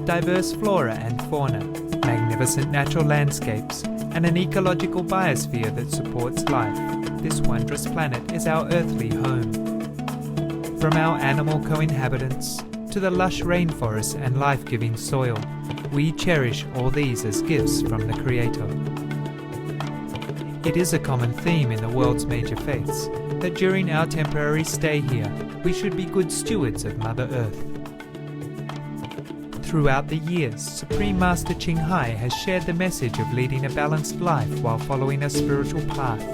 diverse flora and fauna, magnificent natural landscapes, and an ecological biosphere that supports life, this wondrous planet is our earthly home. From our animal co-inhabitants to the lush rainforests and life-giving soil, we cherish all these as gifts from the Creator. It is a common theme in the world's major faiths that during our temporary stay here, we should be good stewards of Mother Earth. Throughout the years, Supreme Master Ching Hai has shared the message of leading a balanced life while following a spiritual path.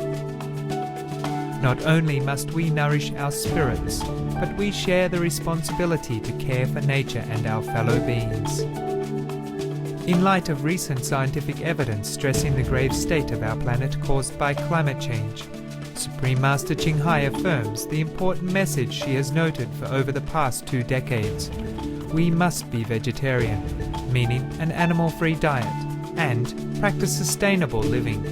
Not only must we nourish our spirits, but we share the responsibility to care for nature and our fellow beings. In light of recent scientific evidence stressing the grave state of our planet caused by climate change, Supreme Master Ching Hai affirms the important message she has noted for over the past 2 decades. We must be vegetarian, meaning an animal-free diet, and practice sustainable living.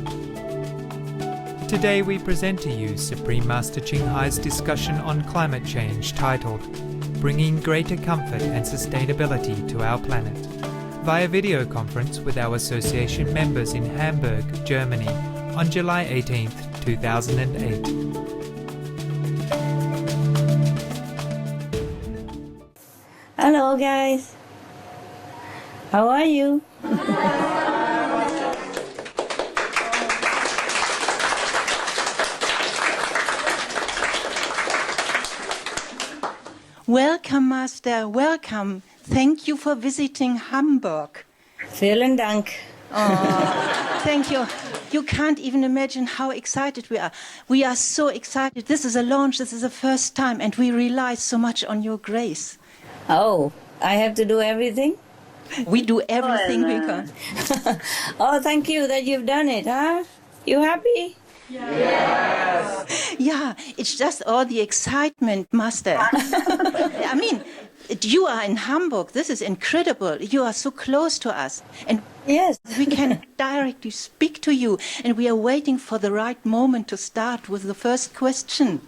Today we present to you Supreme Master Ching Hai's discussion on climate change titled Bringing Greater Comfort and Sustainability to Our Planet, via video conference with our association members in Hamburg, Germany, on July 18th, 2008. Hello guys, how are you? Welcome, Master, welcome. Thank you for visiting Hamburg. Vielen Dank. Oh, thank you. You can't even imagine how excited we are. We are so excited. This is a launch, this is the first time, and we rely so much on your grace. Oh, I have to do everything? We do everything we can. Oh, thank you that you've done it, huh? You happy? Yes. Yeah, it's just all the excitement, Master. I mean, you are in Hamburg. This is incredible. You are so close to us. And yes, we can directly speak to you. And we are waiting for the right moment to start with the first question.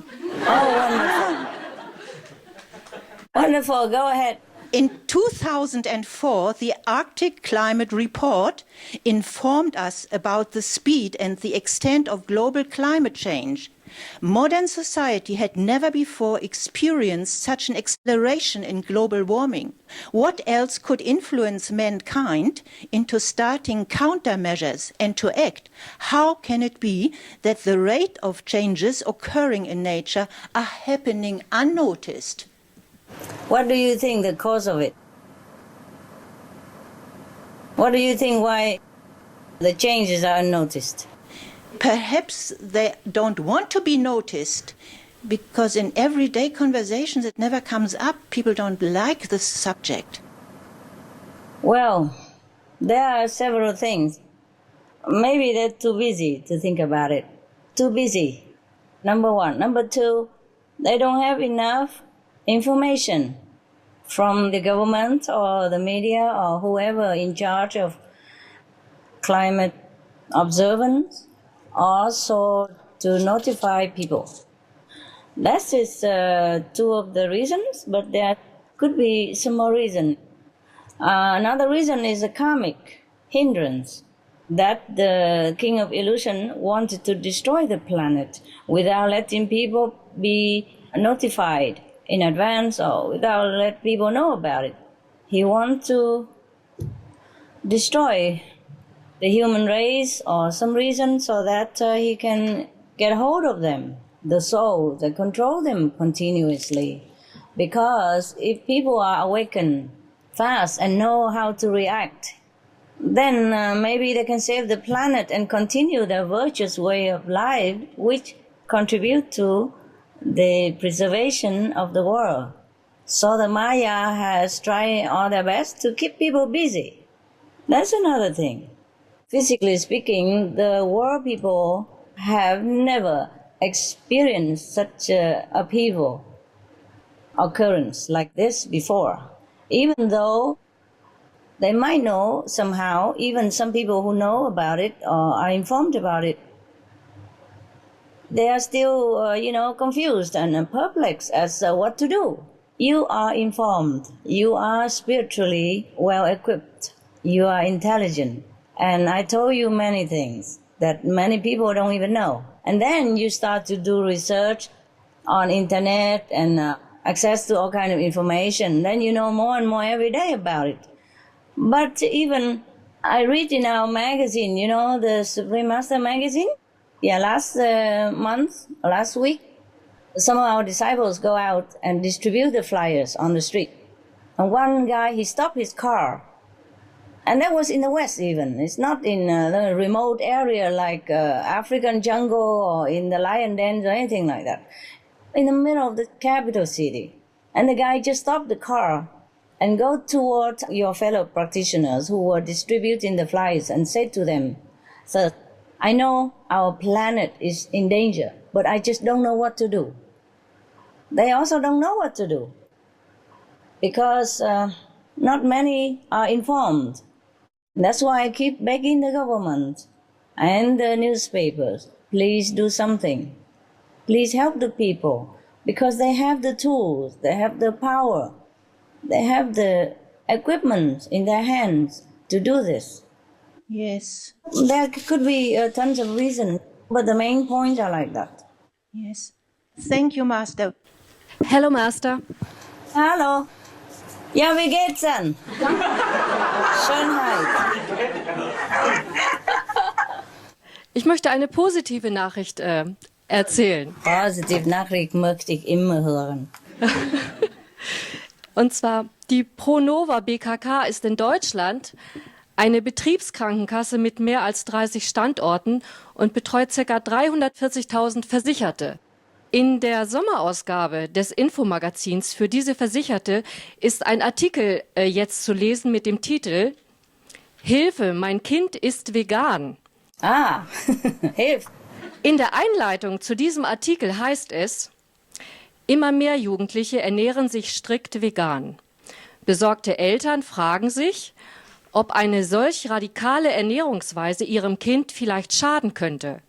Oh, wonderful. Wonderful, go ahead. In 2004, the Arctic Climate Report informed us about the speed and the extent of global climate change. Modern society had never before experienced such an acceleration in global warming. What else could influence mankind into starting countermeasures and to act? How can it be that the rate of changes occurring in nature are happening unnoticed? What do you think the cause of it? What do you think why the changes are unnoticed? Perhaps they don't want to be noticed because in everyday conversations it never comes up. People don't like this subject. Well, there are several things. Maybe they're too busy to think about it. Too busy, number one. Number two, they don't have enough information from the government or the media or whoever in charge of climate observance, also to notify people. That is 2 of the reasons, but there could be some more reason. Another reason is a karmic hindrance, that the King of Illusion wanted to destroy the planet without letting people be notified in advance or without letting people know about it. He wants to destroy the human race or some reason so that he can get hold of them, the soul, that control them continuously. Because if people are awakened fast and know how to react, then maybe they can save the planet and continue their virtuous way of life, which contribute to the preservation of the world. So the Maya has tried all their best to keep people busy. That's another thing. Physically speaking, the world people have never experienced such a upheaval occurrence like this before. Even though they might know somehow, even some people who know about it or are informed about it, they are still, confused and perplexed as what to do. you are informed, you are spiritually well equipped, you are intelligent. And I told you many things that many people don't even know. And then you start to do research on internet and access to all kind of information. Then you know more and more every day about it. But even I read in our magazine, you know, the Supreme Master magazine. Yeah, last week, some of our disciples go out and distribute the flyers on the street. And one guy, he stopped his car. And that was in the West even. It's not in a remote area like African jungle or in the lion dens or anything like that. In the middle of the capital city. And the guy just stopped the car and go toward your fellow practitioners who were distributing the flyers and said to them, "Sir, I know our planet is in danger, but I just don't know what to do." They also don't know what to do because not many are informed. That's why I keep begging the government and the newspapers, please do something. Please help the people because they have the tools, they have the power, they have the equipment in their hands to do this. Yes. There could be tons of reasons, but the main points are like that. Yes. Thank you, Master. Hello, Master. Hallo. Ja, wie geht's denn? Schönheit. Ich möchte eine positive Nachricht erzählen. Positive Nachricht möchte ich immer hören. Und zwar, die Pronova BKK ist in Deutschland eine Betriebskrankenkasse mit mehr als 30 Standorten und betreut ca. 340.000 Versicherte. In der Sommerausgabe des Infomagazins für diese Versicherte ist ein Artikel jetzt zu lesen mit dem Titel "Hilfe, mein Kind ist vegan". Ah, hilf. In der Einleitung zu diesem Artikel heißt es: Immer mehr Jugendliche ernähren sich strikt vegan. Besorgte Eltern fragen sich, ob eine solch radikale Ernährungsweise ihrem Kind vielleicht schaden könnte.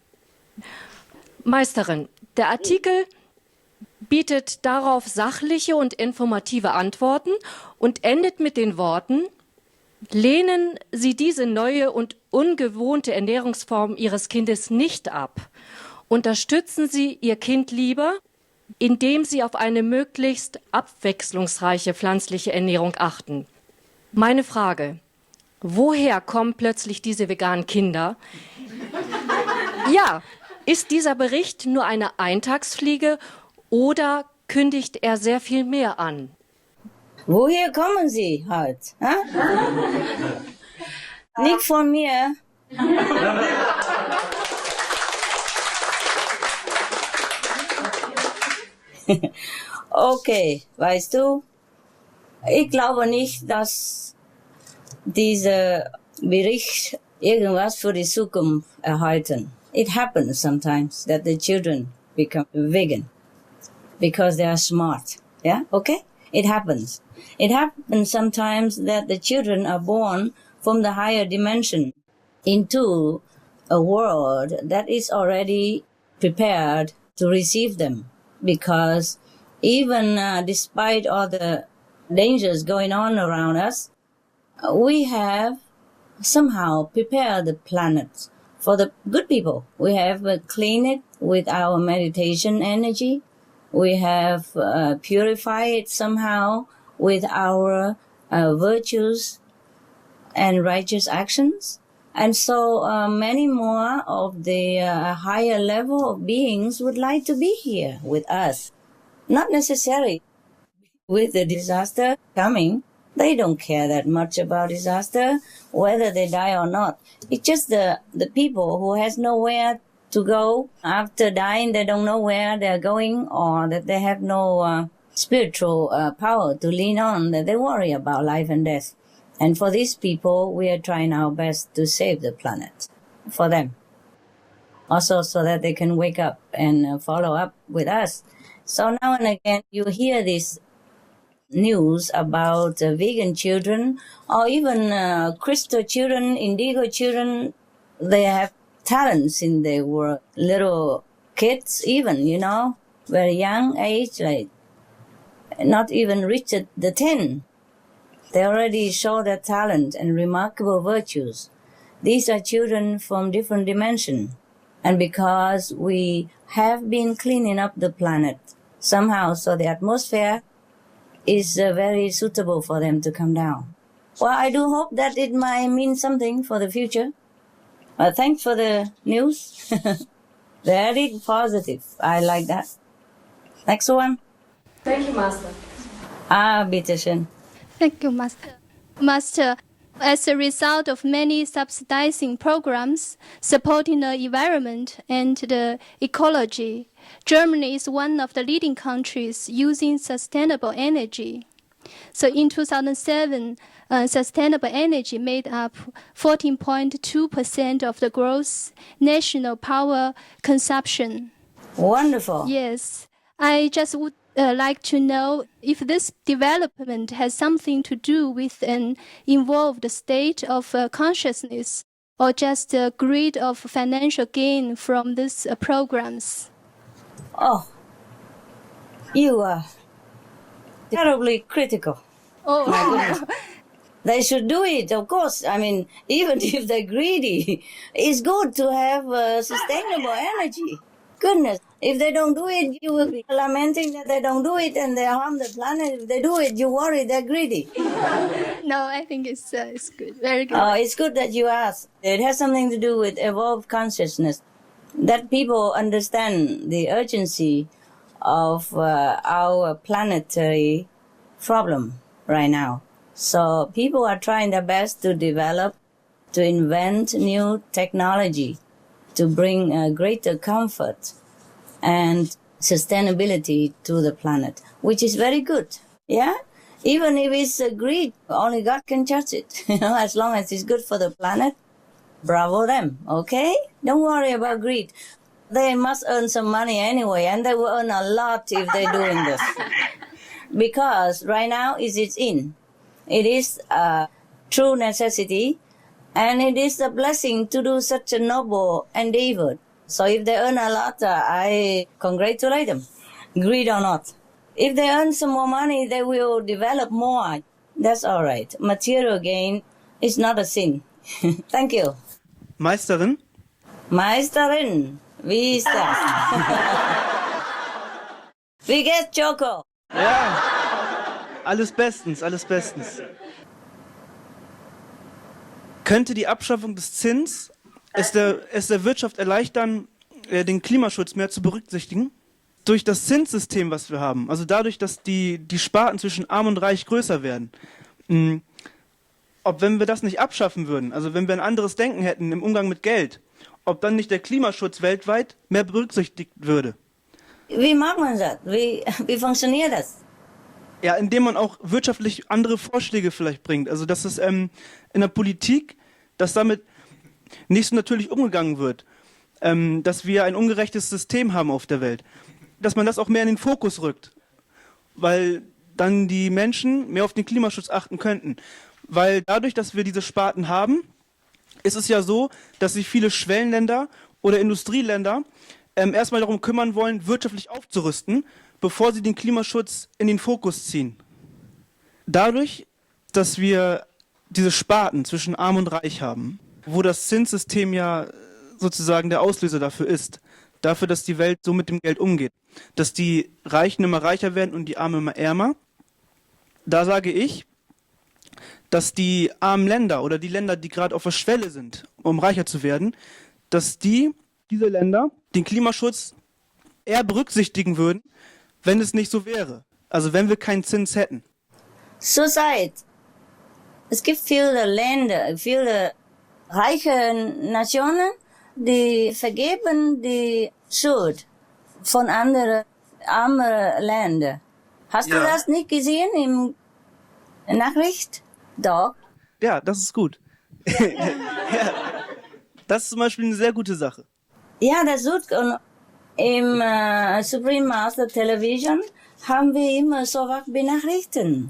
Meisterin, der Artikel bietet darauf sachliche und informative Antworten und endet mit den Worten: Lehnen Sie diese neue und ungewohnte Ernährungsform Ihres Kindes nicht ab. Unterstützen Sie Ihr Kind lieber, indem Sie auf eine möglichst abwechslungsreiche pflanzliche Ernährung achten. Meine Frage: Woher kommen plötzlich diese veganen Kinder? Ja, ist dieser Bericht nur eine Eintagsfliege oder kündigt er sehr viel mehr an? Woher kommen Sie halt? Nicht von mir. Okay, weißt du, ich glaube nicht, dass dieser Bericht irgendwas für die Zukunft erhalten. It happens sometimes that the children become vegan because they are smart. Yeah, okay? It happens. It happens sometimes that the children are born from the higher dimension into a world that is already prepared to receive them. Because even despite all the dangers going on around us, we have somehow prepared the planet for the good people. We have cleaned it with our meditation energy. We have purified it somehow with our virtues and righteous actions. And so many more of the higher level of beings would like to be here with us. Not necessarily with the disaster coming. They don't care that much about disaster, whether they die or not. It's just the people who has nowhere to go after dying. They don't know where they're going, or that they have no spiritual power to lean on, that they worry about life and death. And for these people, we are trying our best to save the planet for them. Also so that they can wake up and follow up with us. So now and again, you hear this news about vegan children or even crystal children, indigo children. They have talents in their world. Little kids even, very young age, like not even reached the 10. They already show their talent and remarkable virtues. These are children from different dimensions. And because we have been cleaning up the planet somehow, so the atmosphere is very suitable for them to come down. Well, I do hope that it might mean something for the future. Thanks for the news. Very positive. I like that. Next one. Thank you, Master. Bitteschön. Thank you, Master. Master, as a result of many subsidizing programs supporting the environment and the ecology, Germany is one of the leading countries using sustainable energy. So in 2007, sustainable energy made up 14.2% of the gross national power consumption. Wonderful. Yes. I just would like to know if this development has something to do with an involved state of consciousness or just a greed of financial gain from these programs. Oh, you are terribly critical. Oh, My goodness. They should do it, of course. I mean, even if they're greedy, it's good to have sustainable energy. Goodness, if they don't do it, you will be lamenting that they don't do it and they harm the planet. If they do it, you worry they're greedy. no, I think it's good, very good. Oh, it's good that you ask. It has something to do with evolved consciousness, that people understand the urgency of our planetary problem right now. So people are trying their best to develop, to invent new technology, to bring greater comfort and sustainability to the planet, which is very good. Yeah? Even if it's greed, only God can judge it. As long as it's good for the planet, bravo them, okay? Don't worry about greed. They must earn some money anyway, and they will earn a lot if they're doing this. Because right now it's in. It is a true necessity, and it is a blessing to do such a noble endeavor. So if they earn a lot, I congratulate them, greed or not. If they earn some more money, they will develop more. That's all right. Material gain is not a sin. Thank you. Meisterin? Meisterin, wie ist das? Wie geht's, Choco? Ja, alles bestens, alles bestens. Könnte die Abschaffung des Zins es der Wirtschaft erleichtern, den Klimaschutz mehr zu berücksichtigen? Durch das Zinssystem, was wir haben, also dadurch, dass die Sparten zwischen Arm und Reich größer werden. Ob, wenn wir das nicht abschaffen würden, also wenn wir ein anderes Denken hätten im Umgang mit Geld, ob dann nicht der Klimaschutz weltweit mehr berücksichtigt würde? Wie macht man das? Wie funktioniert das? Ja, indem man auch wirtschaftlich andere Vorschläge vielleicht bringt. Also dass es in der Politik, dass damit nicht so natürlich umgegangen wird, dass wir ein ungerechtes System haben auf der Welt. Dass man das auch mehr in den Fokus rückt, weil dann die Menschen mehr auf den Klimaschutz achten könnten. Weil dadurch, dass wir diese Sparten haben, ist es ja so, dass sich viele Schwellenländer oder Industrieländer erstmal darum kümmern wollen, wirtschaftlich aufzurüsten, bevor sie den Klimaschutz in den Fokus ziehen. Dadurch, dass wir diese Sparten zwischen Arm und Reich haben, wo das Zinssystem ja sozusagen der Auslöser dafür ist, dafür, dass die Welt so mit dem Geld umgeht, dass die Reichen immer reicher werden und die Armen immer ärmer, da sage ich, dass die armen Länder oder die Länder, die gerade auf der Schwelle sind, um reicher zu werden, dass diese Länder den Klimaschutz eher berücksichtigen würden, wenn es nicht so wäre. Also wenn wir keinen Zins hätten. Zurzeit, es gibt viele Länder, viele reiche Nationen, die vergeben die Schuld von anderen armen Ländern. Hast du das nicht gesehen im Nachricht? Doch. Ja, das ist gut. Ja, das ist zum Beispiel eine sehr gute Sache. Ja, das ist gut. Und im Supreme Master Television haben wir immer so was benachrichtigt.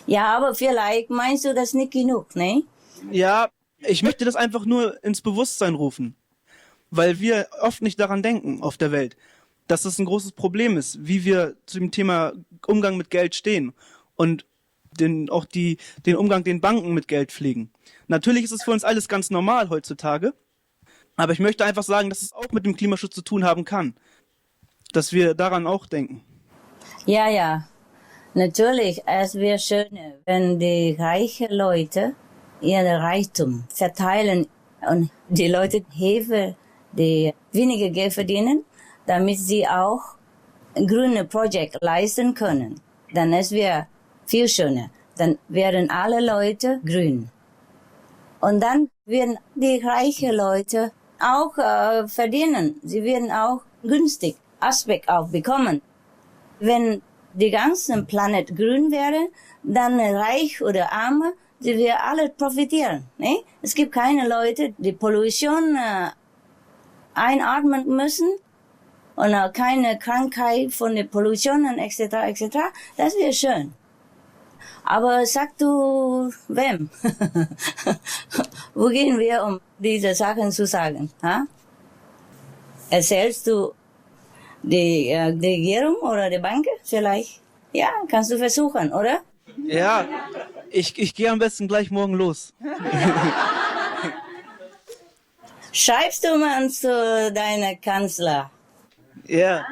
Ja, aber vielleicht meinst du das nicht genug, ne? Ja, ich möchte das einfach nur ins Bewusstsein rufen, weil wir oft nicht daran denken auf der Welt. dass es ein großes Problem ist, wie wir zu dem Thema Umgang mit Geld stehen und den Umgang, den Banken mit Geld pflegen. Natürlich ist es für uns alles ganz normal heutzutage, aber ich möchte einfach sagen, dass es auch mit dem Klimaschutz zu tun haben kann, dass wir daran auch denken. Ja, ja, natürlich, es wäre schön, wenn die reichen Leute ihren Reichtum verteilen und die Leute helfen, die weniger Geld verdienen, damit sie auch grüne Projekte leisten können. Dann es wäre viel schöner. Dann werden alle Leute grün. Und dann werden die reichen Leute auch verdienen. Sie werden auch günstig Aspekt auch bekommen. Wenn die ganze Planet grün wäre, dann reich oder arme, sie werden alle profitieren. Ne? Es gibt keine Leute, die Pollution einatmen müssen und keine Krankheit von der Pollution etc. etc. Das wäre schön. Aber sag du wem? Wo gehen wir, um diese Sachen zu sagen? Ha? Erzählst du die Regierung oder die Bank vielleicht? Ja, kannst du versuchen, oder? Ja, ich gehe am besten gleich morgen los. Schreibst du mal zu deiner Kanzler? Ja,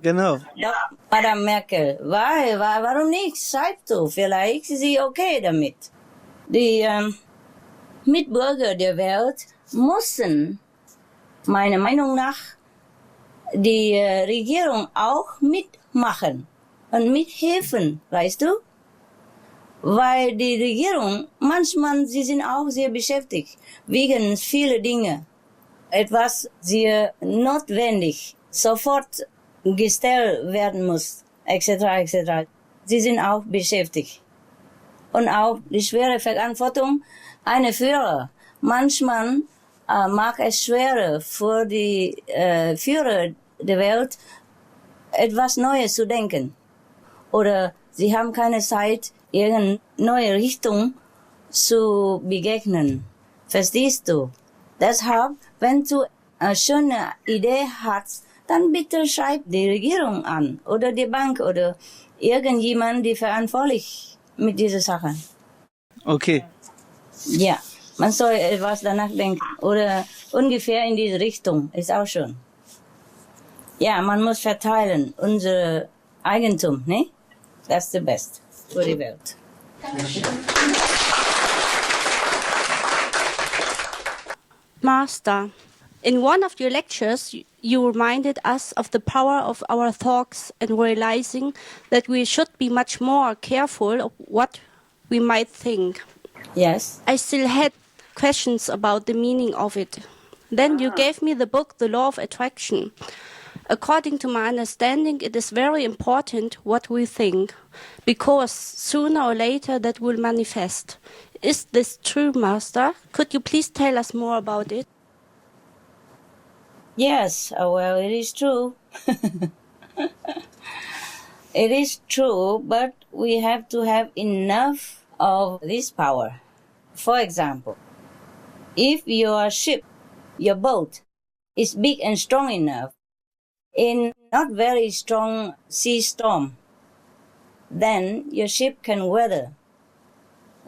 genau. Ja, Madame Merkel, warum nicht? Schreibst du, vielleicht ist sie okay damit. Die Mitbürger der Welt müssen, meiner Meinung nach, die Regierung auch mitmachen und mithelfen, weißt du? Weil die Regierung, manchmal, sie sind auch sehr beschäftigt, wegen vieler Dinge. Etwas sehr notwendig, sofort gestellt werden muss, etc., etc. Sie sind auch beschäftigt. Und auch die schwere Verantwortung einer Führer. Manchmal mag es schwerer für die Führer der Welt, etwas Neues zu denken. Oder sie haben keine Zeit, irgendeine neue Richtung zu begegnen. Verstehst du? Deshalb, wenn du eine schöne Idee hast, dann bitte schreib die Regierung an oder die Bank oder irgendjemand, die verantwortlich mit dieser Sache. Okay. Ja, man soll etwas danach denken oder ungefähr in diese Richtung, ist auch schon. Ja, man muss verteilen, unser Eigentum, ne? Das ist das Beste für die Welt. Master, in one of your lectures, you reminded us of the power of our thoughts and realizing that we should be much more careful of what we might think. Yes. I still had questions about the meaning of it. Then you gave me the book, The Law of Attraction. According to my understanding, it is very important what we think, because sooner or later that will manifest. Is this true, Master? Could you please tell us more about it? Yes, well, it is true. It is true, but we have to have enough of this power. For example, if your ship, your boat, is big and strong enough, in not very strong sea storm, then your ship can weather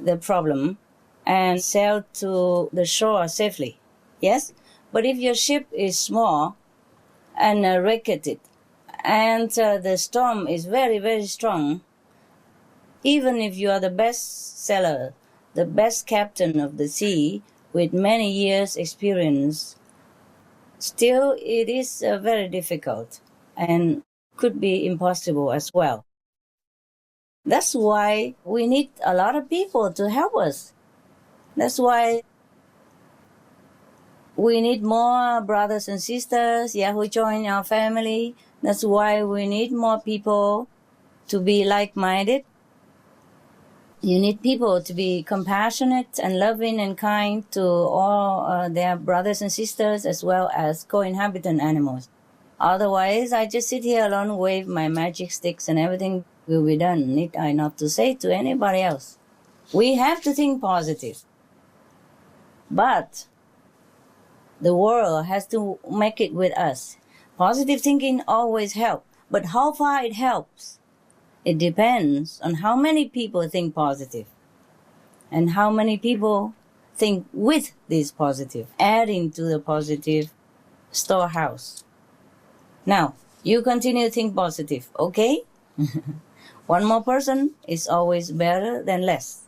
the problem and sail to the shore safely. Yes? But if your ship is small and wrecked and the storm is very, very strong, even if you are the best sailor, the best captain of the sea with many years experience, still it is very difficult and could be impossible as well. That's why we need a lot of people to help us. That's why we need more brothers and sisters, who join our family. That's why we need more people to be like-minded. You need people to be compassionate and loving and kind to all their brothers and sisters as well as co-inhabitant animals. Otherwise, I just sit here alone, wave my magic sticks and everything will be done. Need I not to say to anybody else? We have to think positive. But the world has to make it with us. Positive thinking always helps, but how far it helps, it depends on how many people think positive and how many people think with this positive, adding to the positive storehouse. Now, you continue to think positive, okay? One more person is always better than less.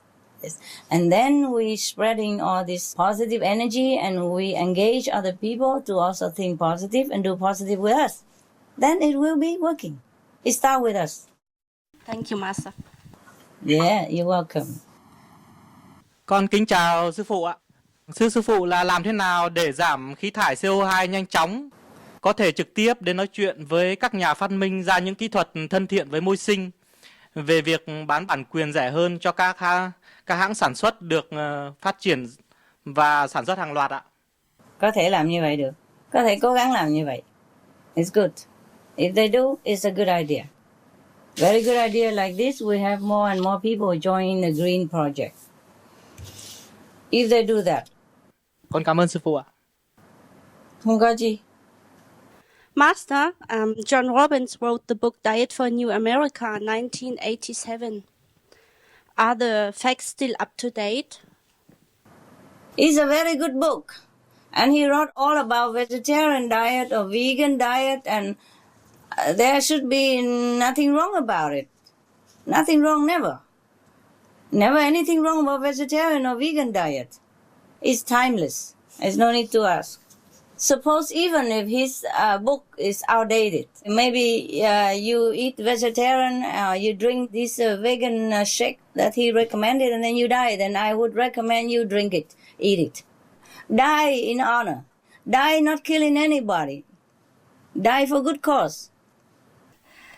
Yes. And then we spreading all this positive energy and we engage other people to also think positive and do positive with us. Then it will be working. It starts with us. Thank you, Master. Yeah, you're welcome. Con kính chào sư phụ ạ. Sư phụ là làm thế nào để giảm khí thải CO2 nhanh chóng? Có thể trực tiếp đến nói chuyện với các nhà phát minh ra những kỹ thuật thân thiện với môi sinh về việc bán bản quyền rẻ hơn cho các hãng sản xuất được phát triển và sản xuất hàng loạt ạ. Có thể làm như vậy được. Có thể cố gắng làm như vậy. It's good. If they do, it's a good idea. Very good idea like this, we have more and more people joining the green project. If they do that. Con cảm ơn sư phụ ạ. Không có gì. Master, John Robbins wrote the book Diet for a New America in 1987. Are the facts still up to date? It's a very good book. And he wrote all about vegetarian diet or vegan diet, and there should be nothing wrong about it. Nothing wrong, never. Never anything wrong about vegetarian or vegan diet. It's timeless. There's no need to ask. Suppose even if his book is outdated, maybe you eat vegetarian, you drink this vegan shake that he recommended, and then you die, then I would recommend you drink it, eat it. Die in honor. Die not killing anybody. Die for good cause.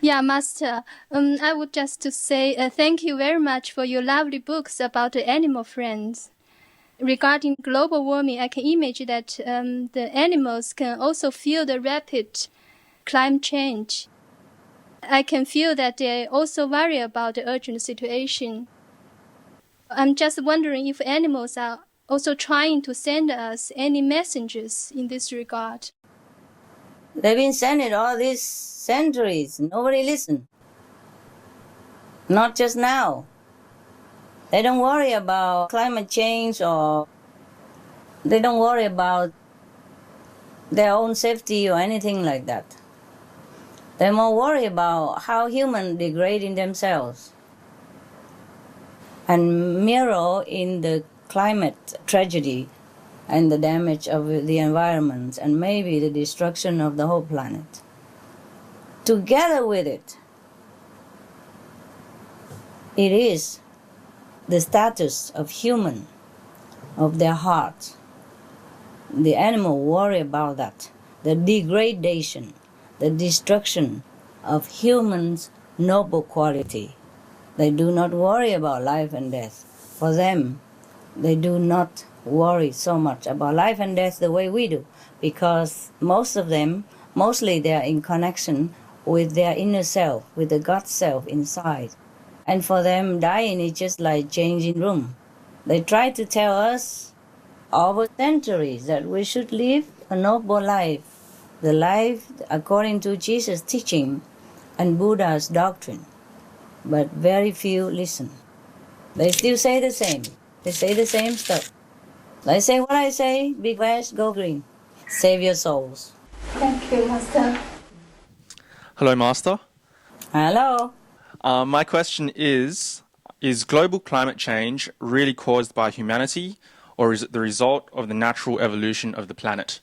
Yeah, Master. I would just to say thank you very much for your lovely books about the animal friends. Regarding global warming, I can imagine that the animals can also feel the rapid climate change. I can feel that they also worry about the urgent situation. I'm just wondering if animals are also trying to send us any messages in this regard. They've been sending all these centuries. Nobody listened. Not just now. They don't worry about climate change, or they don't worry about their own safety or anything like that. They're more worried about how humans degrading themselves and mirror in the climate tragedy and the damage of the environment and maybe the destruction of the whole planet. Together with it, it is the status of human, of their heart. The animal worry about that, the degradation, the destruction of humans' noble quality. They do not worry about life and death. For them, they do not worry so much about life and death the way we do, because most of them, mostly they are in connection with their inner self, with the God self inside. And for them, dying is just like changing room. They try to tell us over centuries that we should live a noble life, the life according to Jesus' teaching and Buddha's doctrine. But very few listen. They still say the same. They say the same stuff. They say what I say, big west, go green. Save your souls. Thank you, Master. Hello, Master. Hello. My question is global climate change really caused by humanity, or is it the result of the natural evolution of the planet?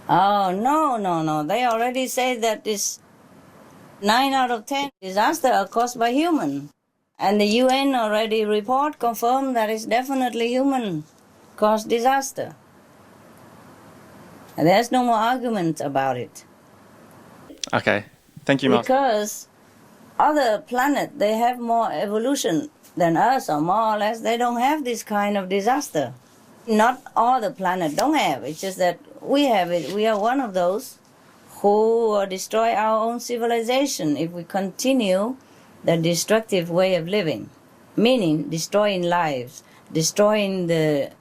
Oh, no. They already say that this 9 out of 10 disasters are caused by human. And the UN already confirmed that it's definitely human-caused disaster. And there's no more argument about it. Okay. Thank you, Master. Because other planets, they have more evolution than us, or more or less, they don't have this kind of disaster. Not all the planets don't have. It's just that we have it. We are one of those who destroy our own civilization if we continue the destructive way of living, meaning destroying lives, destroying the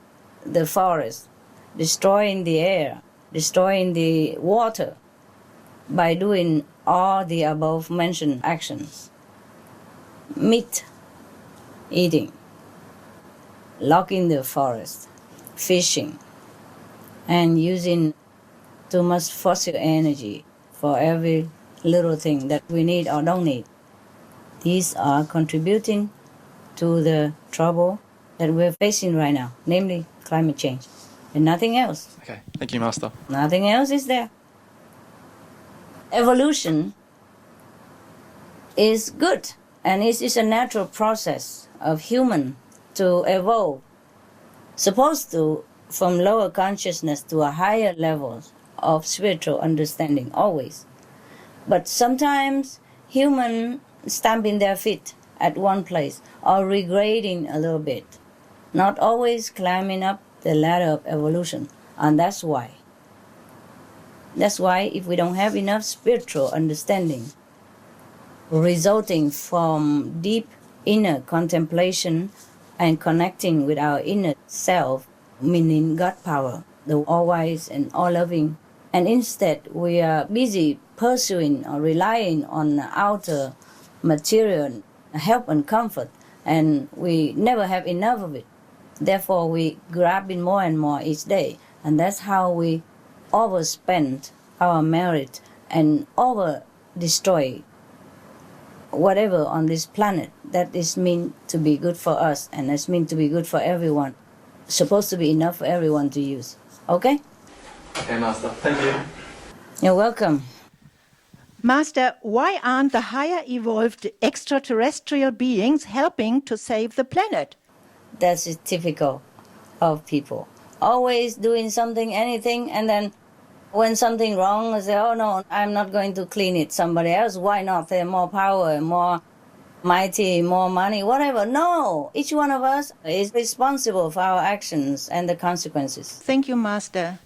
forest, destroying the air, destroying the water. by doing all the above mentioned actions. Meat eating, logging the forest, fishing, and using too much fossil energy for every little thing that we need or don't need. These are contributing to the trouble that we're facing right now, namely climate change, and nothing else. Okay, thank you, Master. Nothing else is there. Evolution is good, and it is a natural process of human to evolve, supposed to from lower consciousness to a higher level of spiritual understanding always. But sometimes humans stamping their feet at one place or regrading a little bit, not always climbing up the ladder of evolution. And that's why if we don't have enough spiritual understanding resulting from deep inner contemplation and connecting with our inner self, meaning God power, the all-wise and all-loving, and instead we are busy pursuing or relying on outer material help and comfort, and we never have enough of it. Therefore, we grab in more and more each day, and that's how we overspend our merit and over-destroy whatever on this planet that is meant to be good for us and that's meant to be good for everyone, supposed to be enough for everyone to use. Okay? Okay, Master. Thank you. You're welcome. Master, why aren't the higher evolved extraterrestrial beings helping to save the planet? That's typical of people. Always doing something, anything, and then when something wrong, they say, oh no, I'm not going to clean it. Somebody else, why not? They're more power, more mighty, more money, whatever. No, each one of us is responsible for our actions and the consequences. Thank you, Master.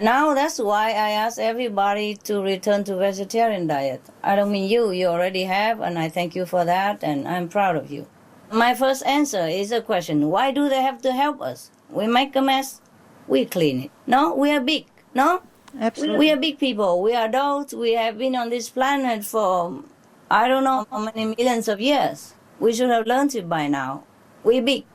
Now that's why I ask everybody to return to vegetarian diet. I don't mean you already have, and I thank you for that, and I'm proud of you. My first answer is a question, why do they have to help us? We make a mess, we clean it. No, we are big, no? Absolutely. We are big people, we are adults, we have been on this planet for, I don't know how many millions of years. We should have learned it by now. We're big.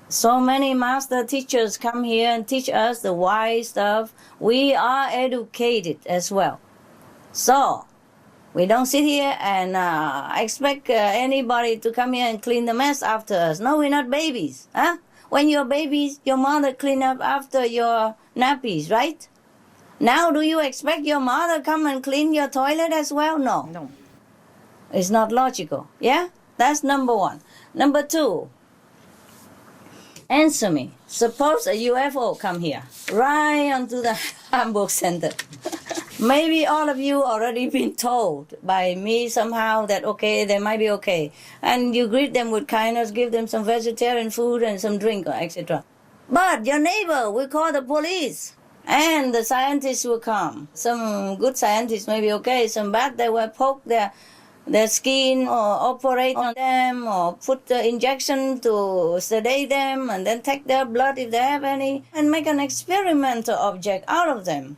So many master teachers come here and teach us the wise stuff. We are educated as well. So, we don't sit here and expect anybody to come here and clean the mess after us. No, we're not babies. Huh? When you're babies, your mother clean up after your nappies, right? Now, do you expect your mother come and clean your toilet as well? No. No. It's not logical. Yeah? That's number one. Number two, answer me. Suppose a UFO come here, right onto the Hamburg Center. Maybe all of you already been told by me somehow that, okay, they might be okay. And you greet them with kindness, give them some vegetarian food and some drink, etc. But your neighbor will call the police. And the scientists will come. Some good scientists may be okay. Some bad, they will poke their skin or operate on them or put the injection to sedate them and then take their blood if they have any and make an experimental object out of them.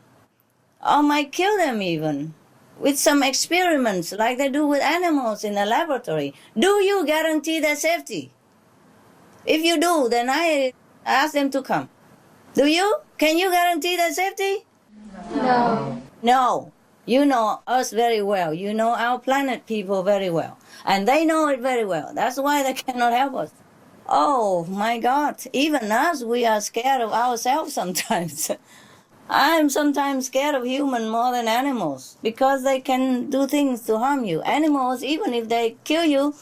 Or might kill them even with some experiments like they do with animals in a laboratory. Do you guarantee their safety? If you do, then I ask them to come. Do you? Can you guarantee their safety? No. No. You know us very well. You know our planet people very well. And they know it very well. That's why they cannot help us. Oh, my God. Even us, we are scared of ourselves sometimes. I'm sometimes scared of humans more than animals because they can do things to harm you. Animals, even if they kill you,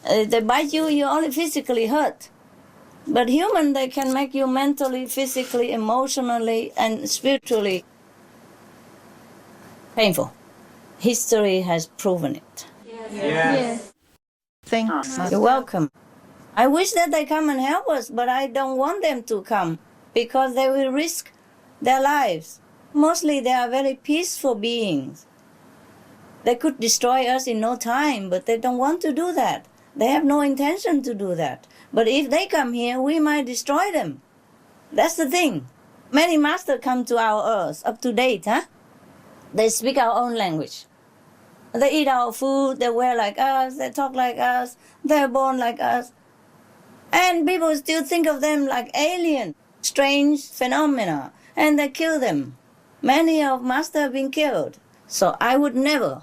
they bite you, you're only physically hurt. But human, they can make you mentally, physically, emotionally, and spiritually painful. History has proven it. Yes. Thanks, Master. You're welcome. I wish that they come and help us, but I don't want them to come because they will risk their lives. Mostly they are very peaceful beings. They could destroy us in no time, but they don't want to do that. They have no intention to do that. But if they come here, we might destroy them. That's the thing. Many masters come to our earth, up to date, huh? They speak our own language. They eat our food, they wear like us, they talk like us, they're born like us. And people still think of them like alien, strange phenomena, and they kill them. Many of Master have been killed. So I would never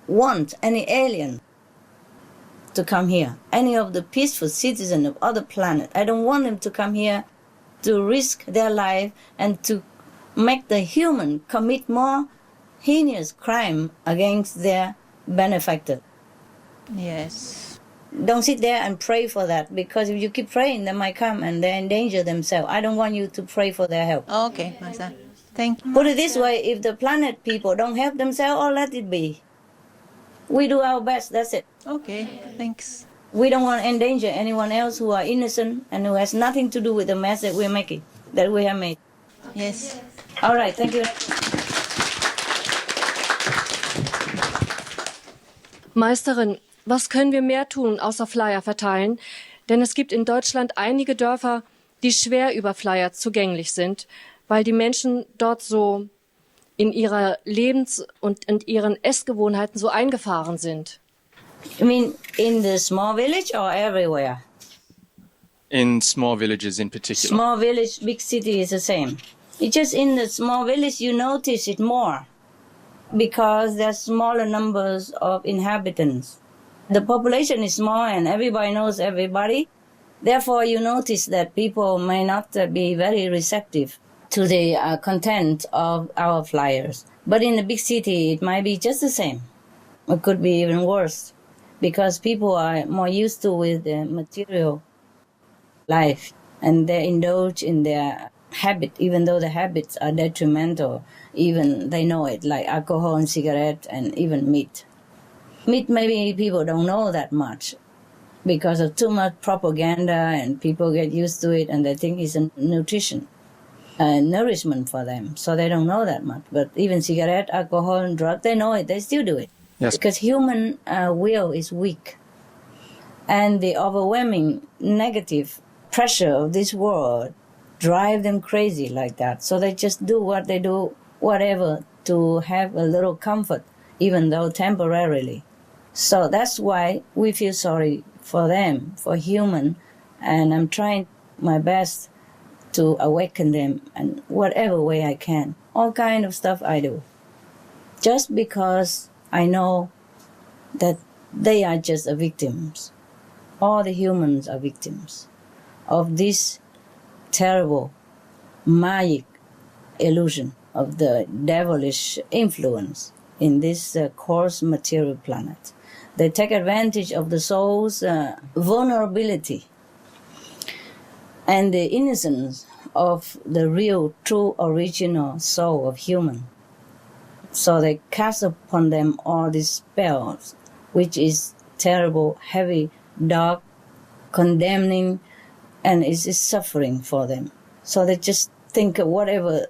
want any alien to come here. Any of the peaceful citizens of other planets. I don't want them to come here to risk their life and to make the human commit more heinous crime against their benefactor. Yes. Don't sit there and pray for that, because if you keep praying, they might come and they endanger themselves. I don't want you to pray for their help. Okay, Master. Thank you. Put it this way, if the planet people don't help themselves, oh, let it be. We do our best, that's it. Okay, thanks. We don't want to endanger anyone else who are innocent and who has nothing to do with the mess that we're making, that we have made. Yes. All right, thank you. Meisterin, was können wir mehr tun, außer Flyer verteilen? Denn es gibt in Deutschland einige Dörfer, die schwer über Flyer zugänglich sind, weil die Menschen dort so in ihrer Lebens- und in ihren Essgewohnheiten so eingefahren sind. You mean in the small village or everywhere? In small villages in particular. Small village, big city is the same. It's just in the small village you notice it more because there's smaller numbers of inhabitants. The population is small and everybody knows everybody. Therefore, you notice that people may not be very receptive to the content of our flyers. But in a big city, it might be just the same. It could be even worse because people are more used to with the material life and they indulge in their habit, even though the habits are detrimental. Even they know it, like alcohol and cigarette and even meat. Meat, maybe people don't know that much because of too much propaganda and people get used to it and they think it's a nutrition. Nourishment for them, so they don't know that much. But even cigarette, alcohol, and drug, they know it. They still do it. Yes. Because human will is weak, and the overwhelming negative pressure of this world drive them crazy like that. So they just do what they do, whatever, to have a little comfort, even though temporarily. So that's why we feel sorry for them, for human, and I'm trying my best to awaken them in whatever way I can. All kind of stuff I do. Just because I know that they are just victims. All the humans are victims of this terrible magic illusion of the devilish influence in this coarse material planet. They take advantage of the soul's vulnerability and the innocence of the real, true, original soul of human. So they cast upon them all these spells, which is terrible, heavy, dark, condemning, and is suffering for them. So they just think of whatever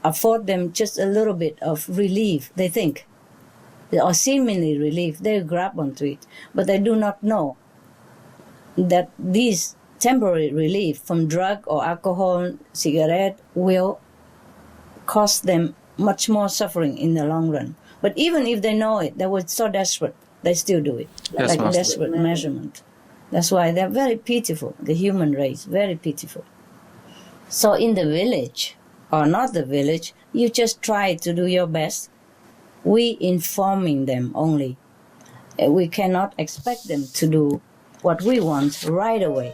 afford them just a little bit of relief, they think, or seemingly relief, they grab onto it. But they do not know that these temporary relief from drug or alcohol, cigarette will cost them much more suffering in the long run. But even if they know it, they were so desperate, they still do it. Yes, like Master. desperate measurement. That's why they're very pitiful, the human race, very pitiful. So in the village, or not the village, you just try to do your best. We informing them only. We cannot expect them to do what we want right away.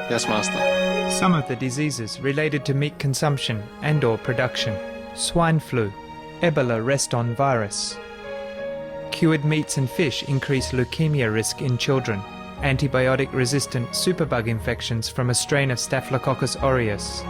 Yes, Master. Some of the diseases related to meat consumption and or production: swine flu, Ebola reston virus. Cured meats and fish increase leukemia risk in children. Antibiotic-resistant superbug infections from a strain of Staphylococcus aureus.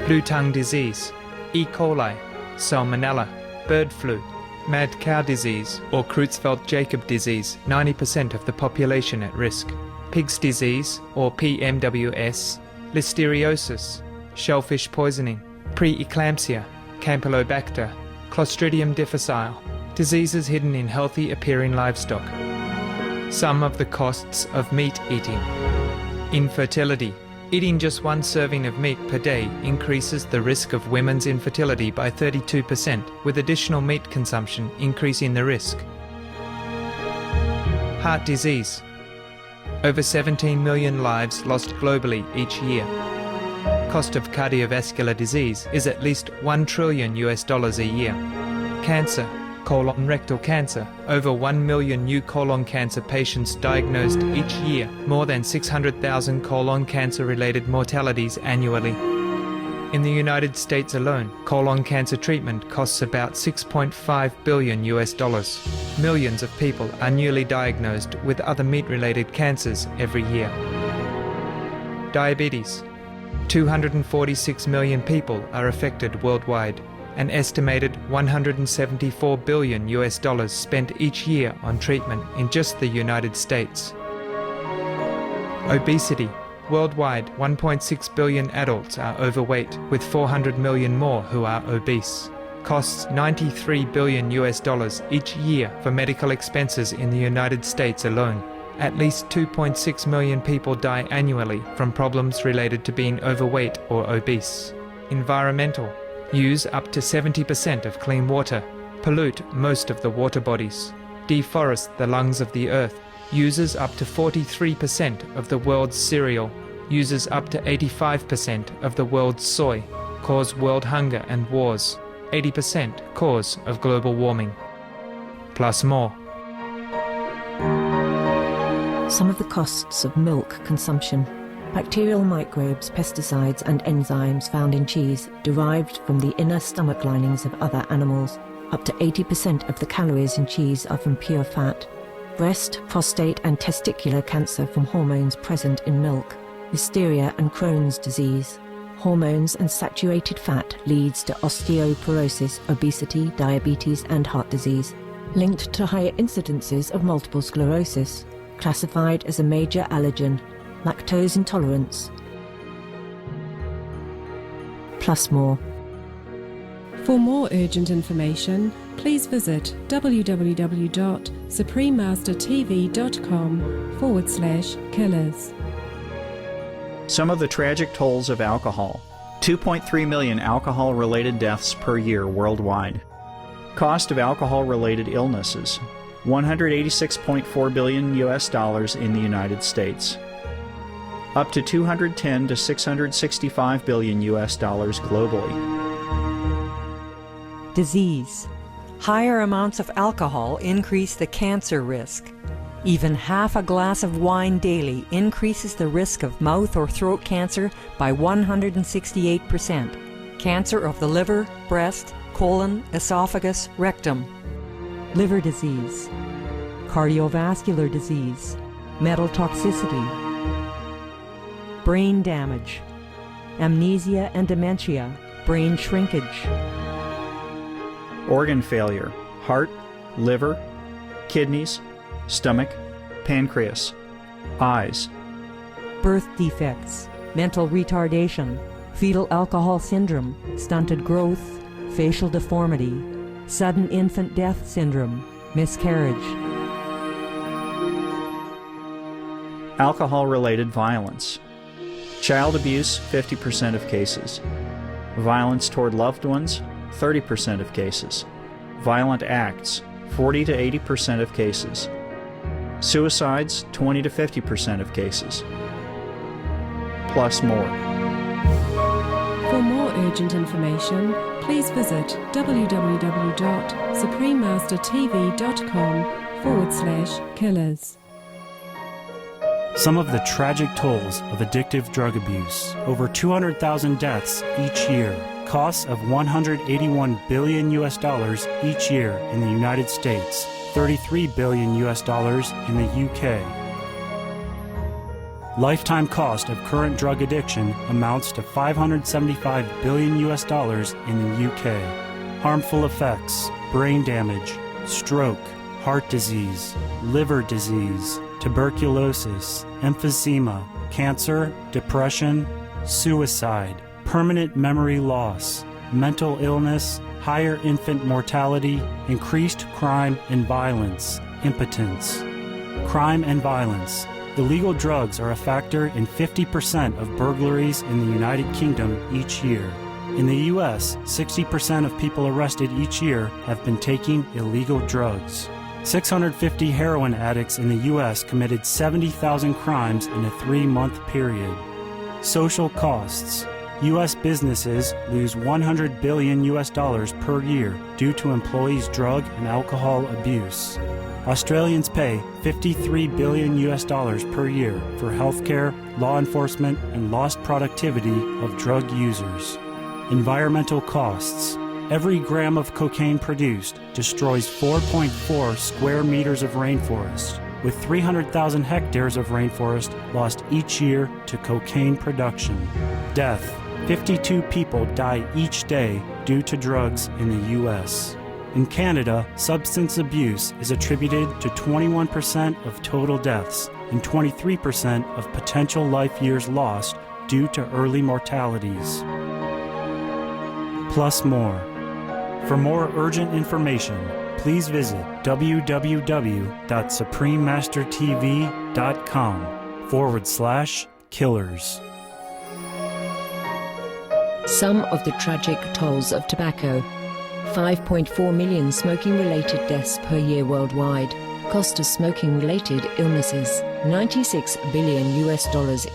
Blue tongue disease, E. coli, Salmonella, bird flu, mad cow disease or Creutzfeldt-Jakob disease, 90% of the population at risk. Pig's disease or PMWS, listeriosis, shellfish poisoning, preeclampsia, Campylobacter, Clostridium difficile, diseases hidden in healthy appearing livestock. Some of the costs of meat eating: infertility, Eating just one serving of meat per day increases the risk of women's infertility by 32%, with additional meat consumption increasing the risk. Heart disease. Over 17 million lives lost globally each year. Cost of cardiovascular disease is at least $1 trillion a year. Cancer. Colon rectal cancer. Over 1 million new colon cancer patients diagnosed each year, more than 600,000 colon cancer-related mortalities annually. In the United States alone, colon cancer treatment costs about $6.5 billion. Millions of people are newly diagnosed with other meat-related cancers every year. Diabetes. 246 million people are affected worldwide. An estimated $174 billion spent each year on treatment in just the United States. Obesity. Worldwide, 1.6 billion adults are overweight, with 400 million more who are obese. Costs $93 billion each year for medical expenses in the United States alone. At least 2.6 million people die annually from problems related to being overweight or obese. Environmental. Use up to 70% of clean water. Pollute most of the water bodies. Deforest the lungs of the earth. Uses up to 43% of the world's cereal. Uses up to 85% of the world's soy. Cause world hunger and wars. 80% cause of global warming. Plus more. Some of the costs of milk consumption. Bacterial microbes, pesticides and enzymes found in cheese derived from the inner stomach linings of other animals. Up to 80% of the calories in cheese are from pure fat. Breast, prostate and testicular cancer from hormones present in milk. Listeria and Crohn's disease. Hormones and saturated fat leads to osteoporosis, obesity, diabetes and heart disease. Linked to higher incidences of multiple sclerosis. Classified as a major allergen. Lactose intolerance. Plus more. For more urgent information, please visit www.suprememastertv.com/killers. Some of the tragic tolls of alcohol. 2.3 million alcohol-related deaths per year worldwide. Cost of alcohol-related illnesses. $186.4 billion in the United States. Up to $210 to $665 billion globally. Disease. Higher amounts of alcohol increase the cancer risk. Even half a glass of wine daily increases the risk of mouth or throat cancer by 168%. Cancer of the liver, breast, colon, esophagus, rectum. Liver disease. Cardiovascular disease. Metal toxicity. Brain damage. Amnesia and dementia. Brain shrinkage. Organ failure. Heart, liver, kidneys, stomach, pancreas, eyes. Birth defects. Mental retardation. Fetal alcohol syndrome. Stunted growth. Facial deformity. Sudden infant death syndrome. Miscarriage. Alcohol-related violence. Child abuse, 50% of cases. Violence toward loved ones, 30% of cases. Violent acts, 40 to 80% of cases. Suicides, 20 to 50% of cases. Plus more. For more urgent information, please visit www.suprememastertv.com/killers. Some of the tragic tolls of addictive drug abuse. Over 200,000 deaths each year. Costs of $181 billion each year in the United States. $33 billion in the UK. Lifetime cost of current drug addiction amounts to $575 billion in the UK. Harmful effects: brain damage, stroke, heart disease, liver disease, tuberculosis, emphysema, cancer, depression, suicide, permanent memory loss, mental illness, higher infant mortality, increased crime and violence, impotence. Crime and violence, Illegal drugs are a factor in 50% of burglaries in the United Kingdom each year. In the U.S., 60% of people arrested each year have been taking illegal drugs. 650 heroin addicts in the U.S. committed 70,000 crimes in a 3-month period. Social costs. U.S. businesses lose $100 billion per year due to employees' drug and alcohol abuse. Australians pay $53 billion per year for healthcare, law enforcement, and lost productivity of drug users. Environmental costs. Every gram of cocaine produced destroys 4.4 square meters of rainforest, with 300,000 hectares of rainforest lost each year to cocaine production. Death. 52 people die each day due to drugs in the U.S. In Canada, substance abuse is attributed to 21% of total deaths and 23% of potential life years lost due to early mortalities. Plus more. For more urgent information, please visit www.suprememastertv.com/killers. Some of the tragic tolls of tobacco. 5.4 million smoking-related deaths per year worldwide. Cost of smoking-related illnesses. $96 billion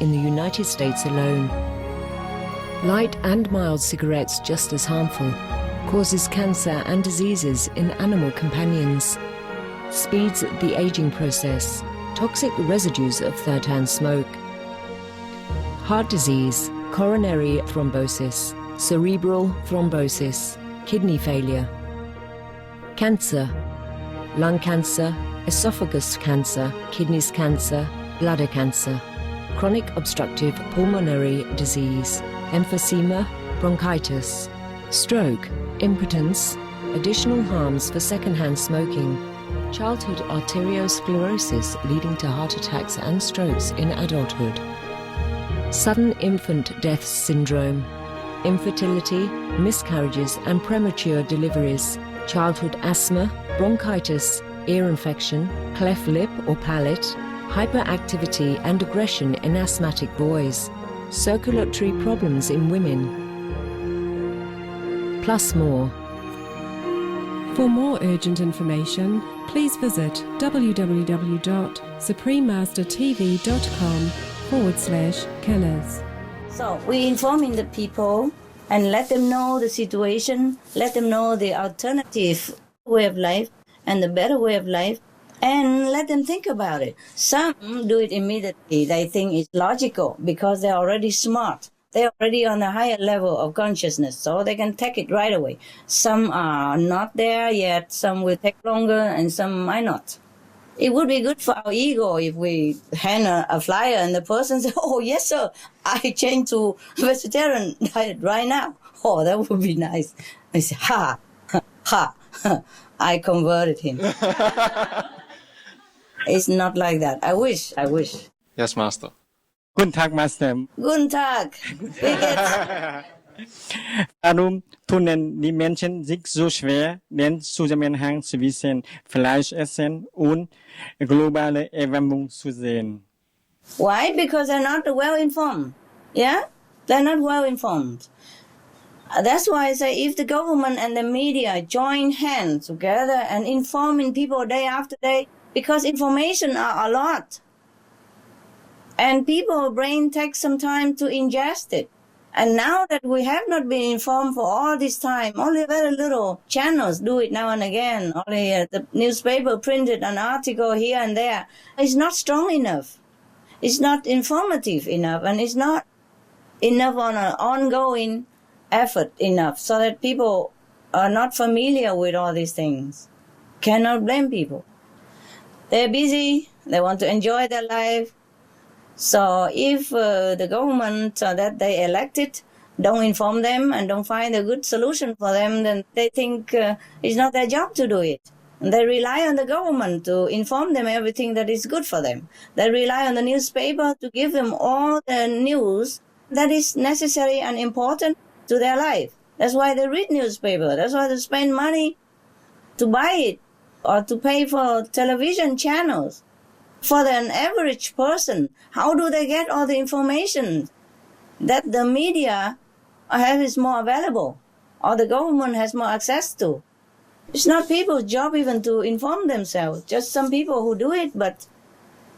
in the United States alone. Light and mild cigarettes just as harmful. Causes cancer and diseases in animal companions. Speeds the aging process. Toxic residues of third-hand smoke. Heart disease. Coronary thrombosis, cerebral thrombosis, kidney failure. Cancer, lung cancer, esophagus cancer, kidneys cancer, bladder cancer. Chronic obstructive pulmonary disease, emphysema, bronchitis. Stroke, impotence, additional harms for secondhand smoking. Childhood arteriosclerosis leading to heart attacks and strokes in adulthood. Sudden infant death syndrome, infertility, miscarriages and premature deliveries, childhood asthma, bronchitis, ear infection, cleft lip or palate, hyperactivity and aggression in asthmatic boys, circulatory problems in women. Plus more. For more urgent information, please visit www.suprememastertv.com/killers. So we're informing the people and let them know the situation, let them know the alternative way of life and the better way of life, and let them think about it. Some do it immediately. They think it's logical because they're already smart. They're already on a higher level of consciousness, so they can take it right away. Some are not there yet, some will take longer, and some might not. It would be good for our ego if we hand a flyer and the person says, "Oh, yes, sir, I changed to vegetarian diet right now." Oh, that would be nice. I say, ha, ha, I converted him. It's not like that. I wish. Yes, Master. Guten Tag, Master. Guten Tag. Wie geht's? Warum tun die Menschen sich so schwer, den Zusammenhang zwischen Fleischessen und globaler Erwärmung zu sehen? Why? Because they're not well informed. Yeah? They're not well informed. That's why I say if the government and the media join hands together and informing people day after day, because information are a lot. And people's brain takes some time to ingest it. And now that we have not been informed for all this time, only very little channels do it now and again. Only the newspaper printed an article here and there. It's not strong enough. It's not informative enough. And it's not enough on an ongoing effort enough so that people are not familiar with all these things. Cannot blame people. They're busy. They want to enjoy their life. So if the government that they elected don't inform them and don't find a good solution for them, then they think it's not their job to do it. And they rely on the government to inform them everything that is good for them. They rely on the newspaper to give them all the news that is necessary and important to their life. That's why they read newspaper. That's why they spend money to buy it or to pay for television channels. For an average person, how do they get all the information that the media is more available or the government has more access to? It's not people's job even to inform themselves. Just some people who do it, but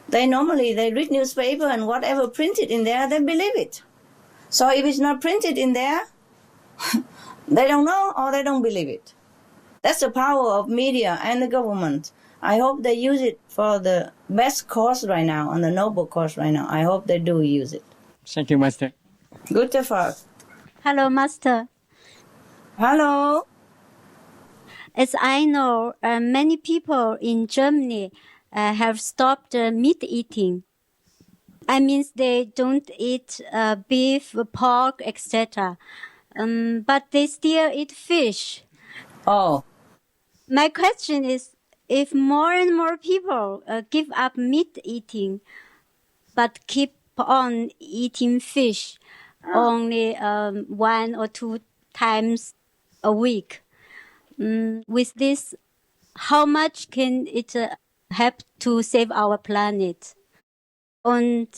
they read newspaper and whatever printed in there, they believe it. So if it's not printed in there, they don't know or they don't believe it. That's the power of media and the government. I hope they use it for the best cause right now, on the noble cause right now. I hope they do use it. Thank you, Master. Gute Tag. Hello, Master. Hello. As I know, many people in Germany have stopped meat eating. I mean, they don't eat beef, pork, etc. But they still eat fish. Oh. My question is, if more and more people give up meat eating, but keep on eating fish only 1 or 2 times a week, with this, how much can it help to save our planet? And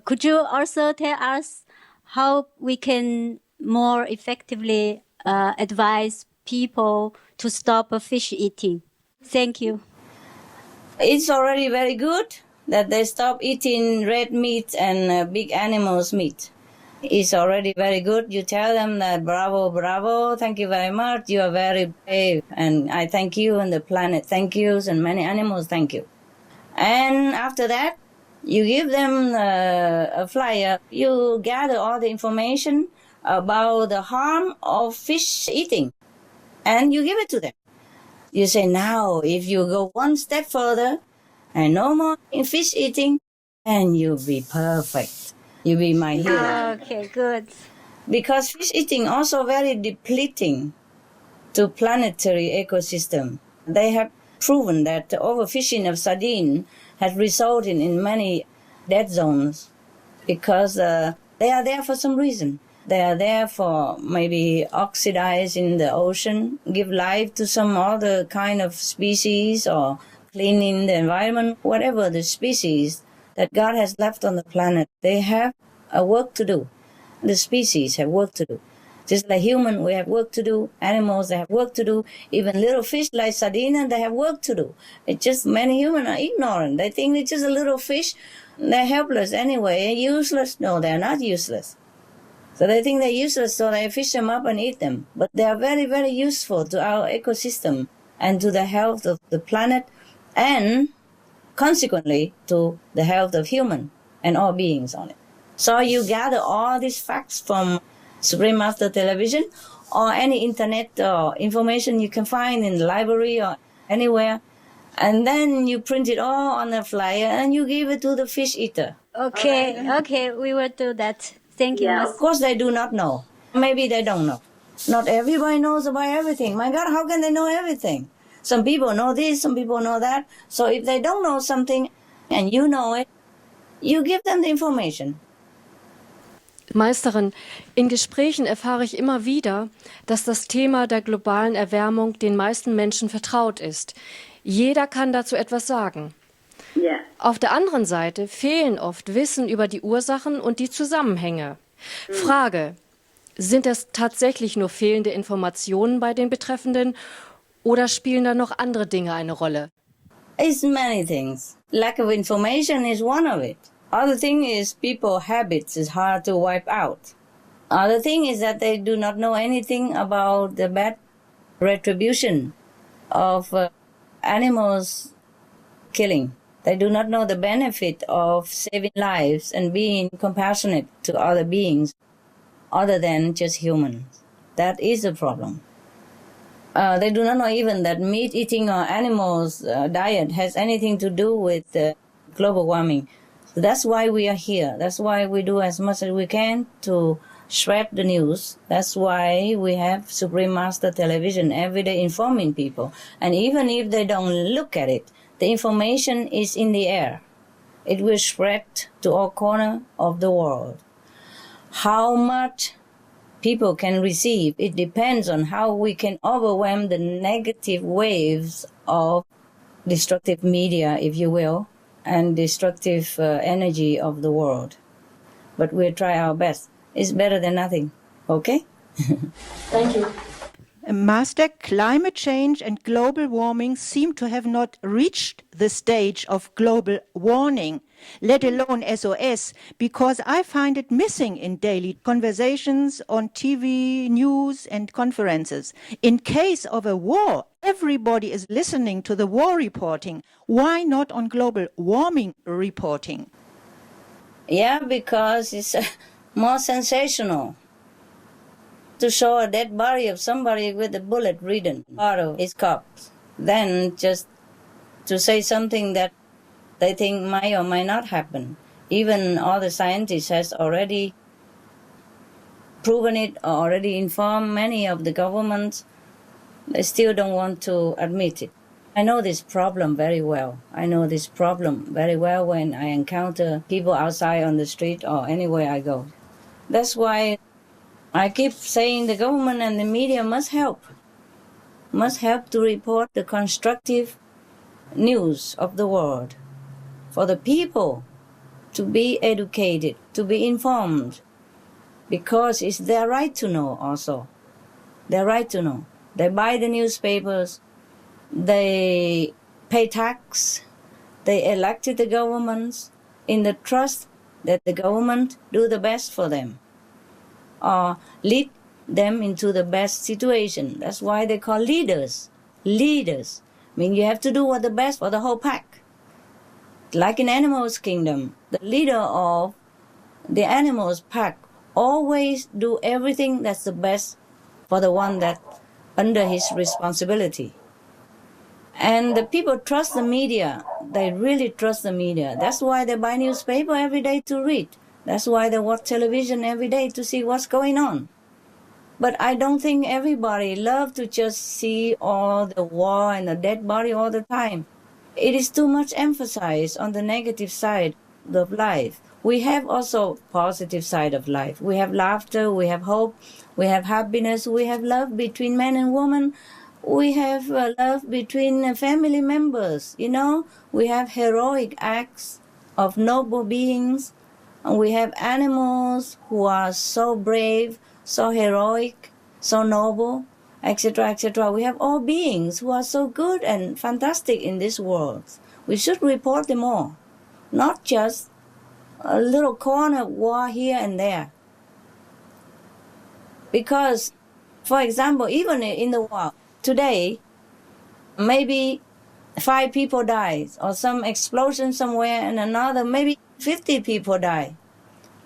could you also tell us how we can more effectively advise people to stop fish eating? Thank you. It's already very good that they stop eating red meat and big animals' meat. It's already very good. You tell them that bravo, bravo, thank you very much. You are very brave. And I thank you, and the planet thank you, and many animals thank you. And after that, you give them a flyer. You gather all the information about the harm of fish eating, and you give it to them. You say, now, if you go one step further and no more in fish eating, and you'll be perfect. You'll be my hero. Okay, good. Because fish eating also very depleting to planetary ecosystem. They have proven that the overfishing of sardine has resulted in many dead zones because they are there for some reason. They are there for maybe oxidizing the ocean, give life to some other kind of species, or cleaning the environment, whatever the species that God has left on the planet. They have a work to do. The species have work to do. Just like humans, we have work to do. Animals, they have work to do. Even little fish like sardine, they have work to do. It's just many humans are ignorant. They think it's just a little fish. They're helpless anyway, useless. No, they're not useless. So they think they're useless, so they fish them up and eat them. But they are very, very useful to our ecosystem and to the health of the planet, and consequently to the health of human and all beings on it. So you gather all these facts from Supreme Master Television or any internet information you can find in the library or anywhere, and then you print it all on a flyer and you give it to the fish eater. Okay, we will do that. Thank you. Of course they do not know. Maybe they don't know. Not everybody knows about everything. My God, how can they know everything? Some people know this, some people know that. So if they don't know something and you know it, you give them the information. Meisterin, in Gesprächen erfahre ich immer wieder, dass das Thema der globalen Erwärmung den meisten Menschen vertraut ist. Jeder kann dazu etwas sagen. Yeah. Auf der anderen Seite fehlen oft Wissen über die Ursachen und die Zusammenhänge. Frage: Sind es tatsächlich nur fehlende Informationen bei den Betreffenden oder spielen da noch andere Dinge eine Rolle? It's many things. Lack of information is one of it. Other thing is people habits is hard to wipe out. Other thing is that they do not know anything about the bad retribution of animals killing. They do not know the benefit of saving lives and being compassionate to other beings other than just humans. That is a problem. They do not know even that meat eating or animals diet has anything to do with global warming. So that's why we are here. That's why we do as much as we can to spread the news. That's why we have Supreme Master Television every day informing people. And even if they don't look at it, the information is in the air. It will spread to all corners of the world. How much people can receive, it depends on how we can overwhelm the negative waves of destructive media, if you will, and destructive energy of the world. But we'll try our best. It's better than nothing. Okay? Thank you. Master, climate change and global warming seem to have not reached the stage of global warning, let alone SOS, because I find it missing in daily conversations on TV, news, and conferences. In case of a war, everybody is listening to the war reporting. Why not on global warming reporting? Yeah, because it's more sensational. To show a dead body of somebody with a bullet ridden part of his corpse, then just to say something that they think might or might not happen. Even all the scientists has already proven it, or already informed many of the governments. They still don't want to admit it. I know this problem very well. I know this problem very well when I encounter people outside on the street or anywhere I go. That's why I keep saying the government and the media must help to report the constructive news of the world for the people to be educated, to be informed, because it's their right to know also. Their right to know. They buy the newspapers, they pay tax, they elected the governments in the trust that the government do the best for them, or lead them into the best situation. That's why they call leaders. Leaders. I mean, you have to do what the best for the whole pack. Like in animals' kingdom, the leader of the animals' pack always do everything that's the best for the one that under his responsibility. And the people trust the media. They really trust the media. That's why they buy newspaper every day to read. That's why they watch television every day to see what's going on. But I don't think everybody loves to just see all the war and the dead body all the time. It is too much emphasis on the negative side of life. We have also positive side of life. We have laughter, we have hope, we have happiness, we have love between man and woman. We have love between family members, you know. We have heroic acts of noble beings. And we have animals who are so brave, so heroic, so noble, etc., etc. We have all beings who are so good and fantastic in this world. We should report them all, not just a little corner of war here and there. Because, for example, even in the war, today, maybe 5 people died, or some explosion somewhere, and another, maybe 50 people die.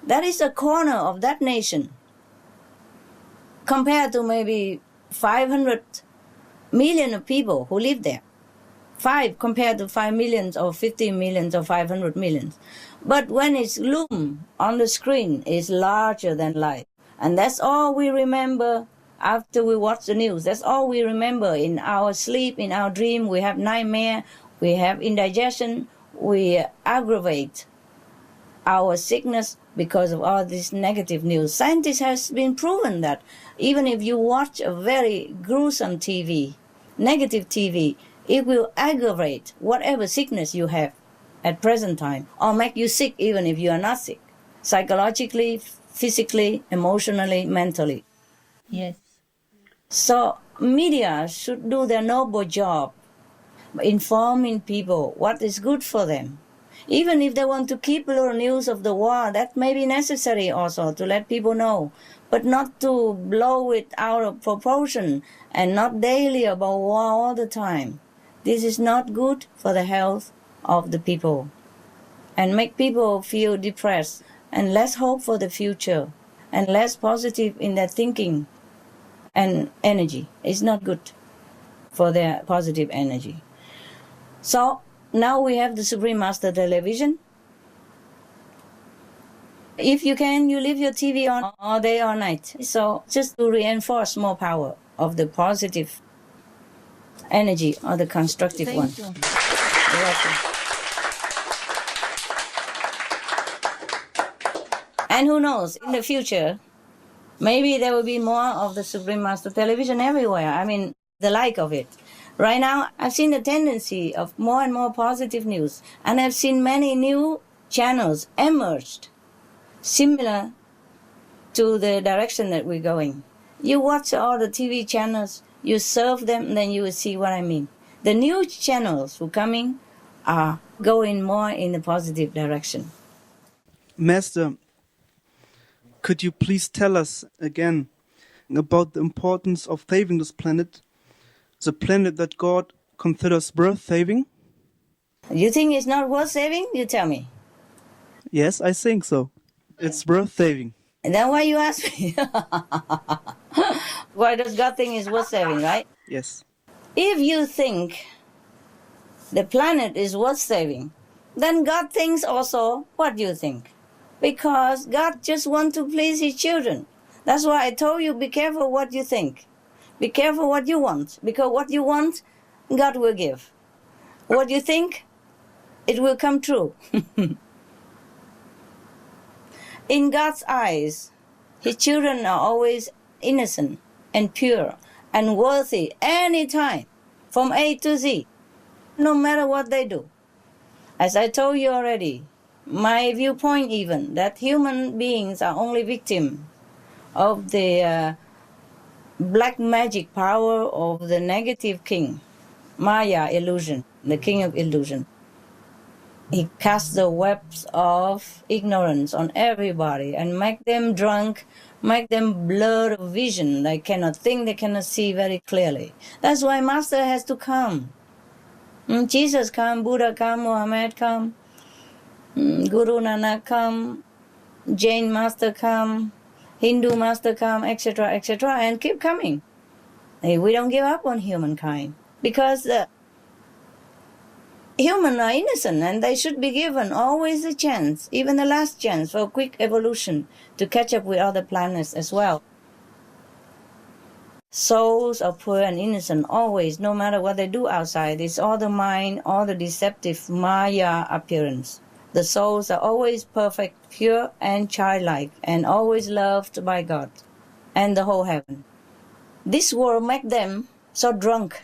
That is a corner of that nation, compared to maybe 500 million of people who live there. 5 compared to 5 million or 50 million or 500 million. But when it's loom on the screen, it's larger than life. And that's all we remember after we watch the news. That's all we remember in our sleep, in our dream. We have nightmare, we have indigestion, we aggravate our sickness because of all this negative news. Scientists has been proven that even if you watch a very gruesome TV, negative TV, it will aggravate whatever sickness you have at present time, or make you sick even if you are not sick, psychologically, physically, emotionally, mentally. Yes. So media should do their noble job, informing people what is good for them. Even if they want to keep a little news of the war, that may be necessary also to let people know, but not to blow it out of proportion and not daily about war all the time. This is not good for the health of the people and make people feel depressed and less hope for the future and less positive in their thinking and energy. It's not good for their positive energy. So now we have the Supreme Master Television. If you can, you leave your TV on all day or night. So just to reinforce more power of the positive energy or the constructive one. Thank you. You're welcome. And who knows, in the future, maybe there will be more of the Supreme Master Television everywhere. I mean, the like of it. Right now, I've seen a tendency of more and more positive news, and I've seen many new channels emerged, similar to the direction that we're going. You watch all the TV channels, you surf them, then you will see what I mean. The new channels who are coming are going more in a positive direction. Master, could you please tell us again about the importance of saving this planet, the planet that God considers worth saving? You think it's not worth saving? You tell me. Yes, I think so. It's worth saving. And then why you ask me? Why does God think it's worth saving, right? Yes. If you think the planet is worth saving, then God thinks also what you think. Because God just wants to please his children. That's why I told you, be careful what you think. Be careful what you want. Because what you want, God will give. What you think, it will come true. In God's eyes, his children are always innocent and pure and worthy any time, from A to Z, no matter what they do. As I told you already, my viewpoint even, that human beings are only victims of the black magic power of the negative king, Maya illusion, the king of illusion. He casts the webs of ignorance on everybody and make them drunk, make them blurred of vision. They cannot think, they cannot see very clearly. That's why Master has to come. Jesus come, Buddha come, Muhammad come, Guru Nanak come, Jain Master come, Hindu Master come, etc., etc., and keep coming. We don't give up on humankind because humans are innocent and they should be given always a chance, even the last chance for a quick evolution to catch up with other planets as well. Souls are poor and innocent always, no matter what they do outside. It's all the mind, all the deceptive Maya appearance. The souls are always perfect, pure and childlike, and always loved by God and the whole heaven. This world makes them so drunk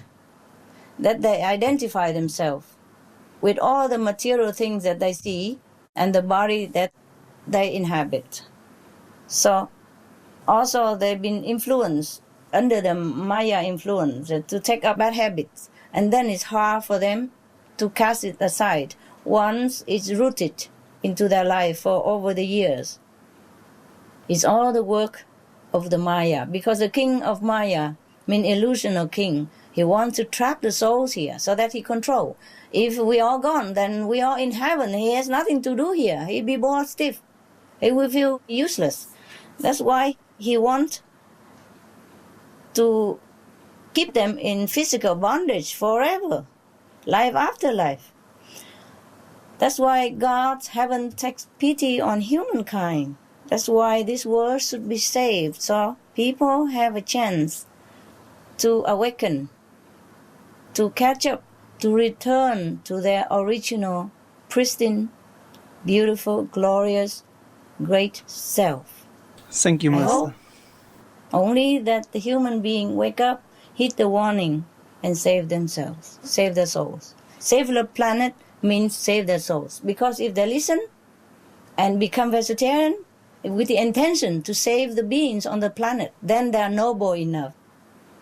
that they identify themselves with all the material things that they see and the body that they inhabit. So also they've been influenced under the Maya influence to take up bad habits, and then it's hard for them to cast it aside once it's rooted into their life for over the years. It's all the work of the Maya, because the king of Maya means illusional king. He wants to trap the souls here so that he control. If we are gone, then we are in heaven. He has nothing to do here. He'll be bored stiff. He will feel useless. That's why he wants to keep them in physical bondage forever, life after life. That's why God's heaven takes pity on humankind. That's why this world should be saved, so people have a chance to awaken, to catch up, to return to their original, pristine, beautiful, glorious, great self. Thank you, Master. Only that the human being wake up, heed the warning, and save themselves, save their souls. Save the planet means save their souls. Because if they listen and become vegetarian with the intention to save the beings on the planet, then they are noble enough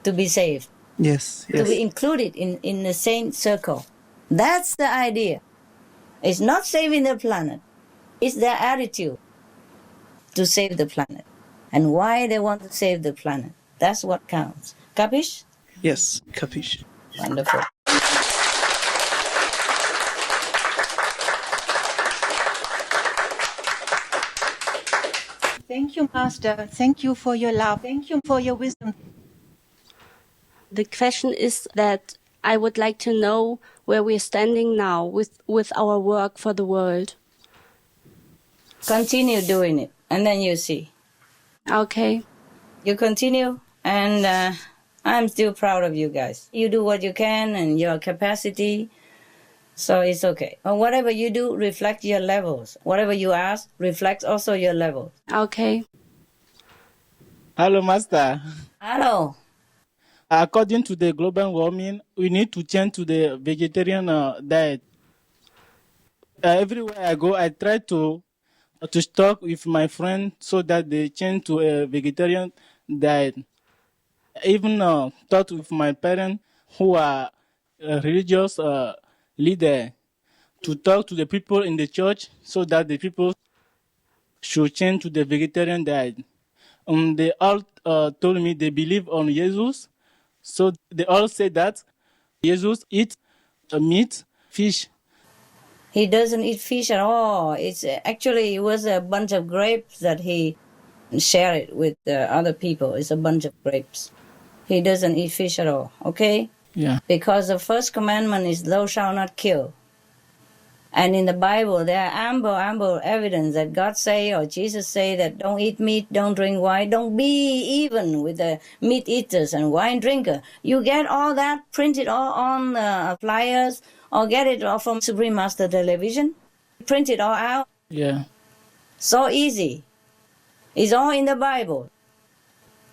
to be saved. Yes, yes. To be included in the same circle. That's the idea. It's not saving the planet. It's their attitude to save the planet. And why they want to save the planet. That's what counts. Capish? Yes, capish. Wonderful. Thank you, Master. Thank you for your love. Thank you for your wisdom. The question is that I would like to know where we're standing now with our work for the world. Continue doing it, and then you see. Okay. You continue, and I'm still proud of you guys. You do what you can and your capacity, so it's okay. But whatever you do, reflect your levels. Whatever you ask, reflects also your level. Okay. Hello, Master. Hello. According to the global warming, we need to change to the vegetarian diet. Everywhere I go, I try to talk with my friends so that they change to a vegetarian diet. I even talked with my parents who are religious leader to talk to the people in the church so that the people should change to the vegetarian diet. They all told me they believe on Jesus, so they all say that Jesus eats meat, fish. He doesn't eat fish at all. It was a bunch of grapes that he shared it with other people. It's a bunch of grapes. He doesn't eat fish at all, okay? Yeah. Because the first commandment is thou shalt not kill. And in the Bible, there are ample evidence that God say or Jesus say that don't eat meat, don't drink wine, don't be even with the meat eaters and wine drinker. You get all that printed all on flyers or get it all from Supreme Master Television. Print it all out. Yeah. So easy. It's all in the Bible.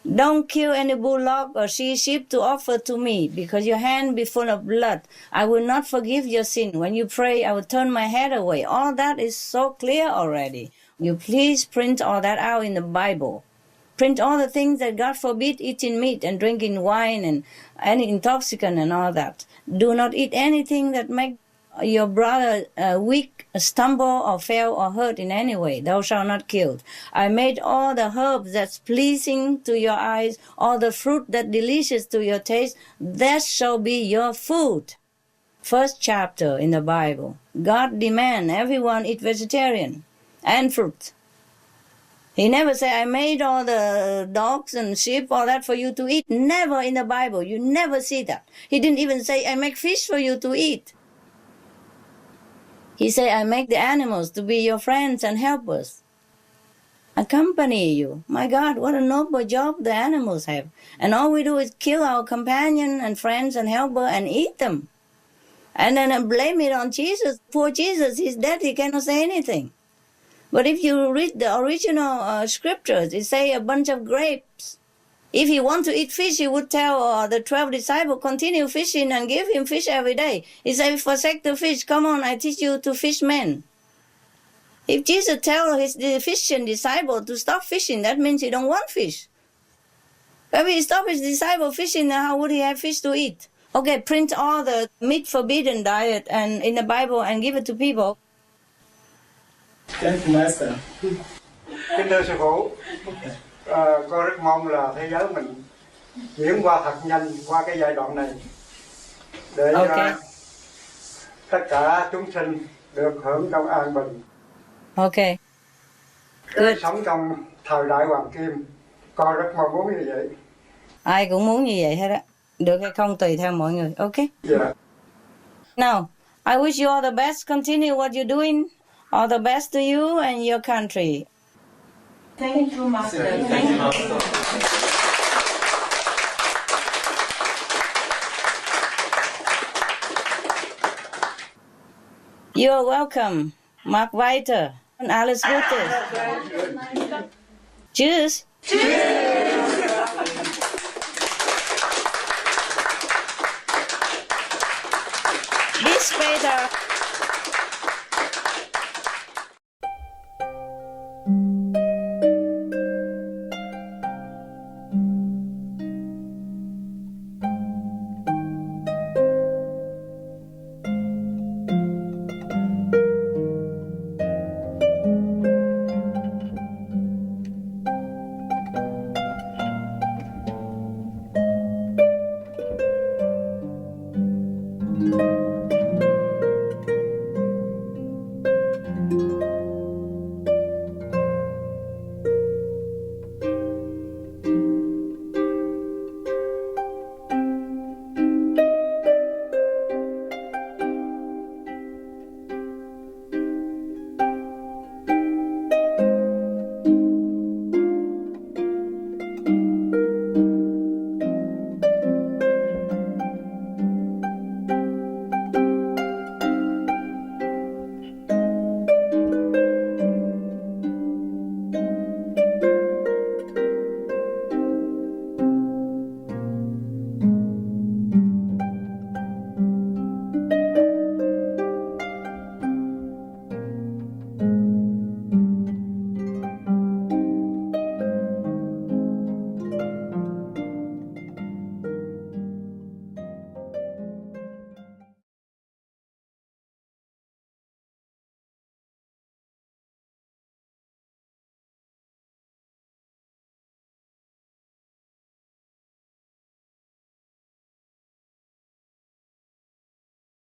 Don't kill any bullock or sheep to offer to me, because your hand be full of blood. I will not forgive your sin. When you pray, I will turn my head away. All that is so clear already. You please print all that out in the Bible. Print all the things that God forbid eating meat and drinking wine and any intoxicant and all that. Do not eat anything that make your brother weak, stumble or fail or hurt in any way. Thou shalt not kill. I made all the herbs that's pleasing to your eyes, all the fruit that delicious to your taste, that shall be your food. First chapter in the Bible. God demand everyone eat vegetarian and fruit. He never say, I made all the dogs and sheep, all that for you to eat. Never in the Bible. You never see that. He didn't even say, I make fish for you to eat. He said, I make the animals to be your friends and helpers, accompany you. My God, what a noble job the animals have. And all we do is kill our companion and friends and helper and eat them. And then blame it on Jesus. Poor Jesus, he's dead, he cannot say anything. But if you read the original scriptures, it say a bunch of grapes. If he want to eat fish, he would tell the 12 disciples, continue fishing and give him fish every day. He said, forsake the fish. Come on, I teach you to fish men. If Jesus tell his fishing disciple to stop fishing, that means he don't want fish. If he stop his disciple fishing, how would he have fish to eat? Okay, print all the meat forbidden diet and in the Bible and give it to people. Thank you, Master. Kính thưa sư phụ, con rất mong là thế giới mình chuyển qua thật nhanh qua cái giai đoạn này để tất cả chúng sinh được hưởng trong an bình. Okay. Good. Sống trong thời đại hoàng kim, con rất mong muốn như vậy. Ai cũng muốn như vậy hết á. Được hay không tùy theo mọi người. Okay? Yeah. Now, I wish you all the best. Continue what you're doing. All the best to you and your country. Thank you, Master. Thank you, Master. You're welcome, Mark Weiter and Alice Gutes. Cheers. Bis später.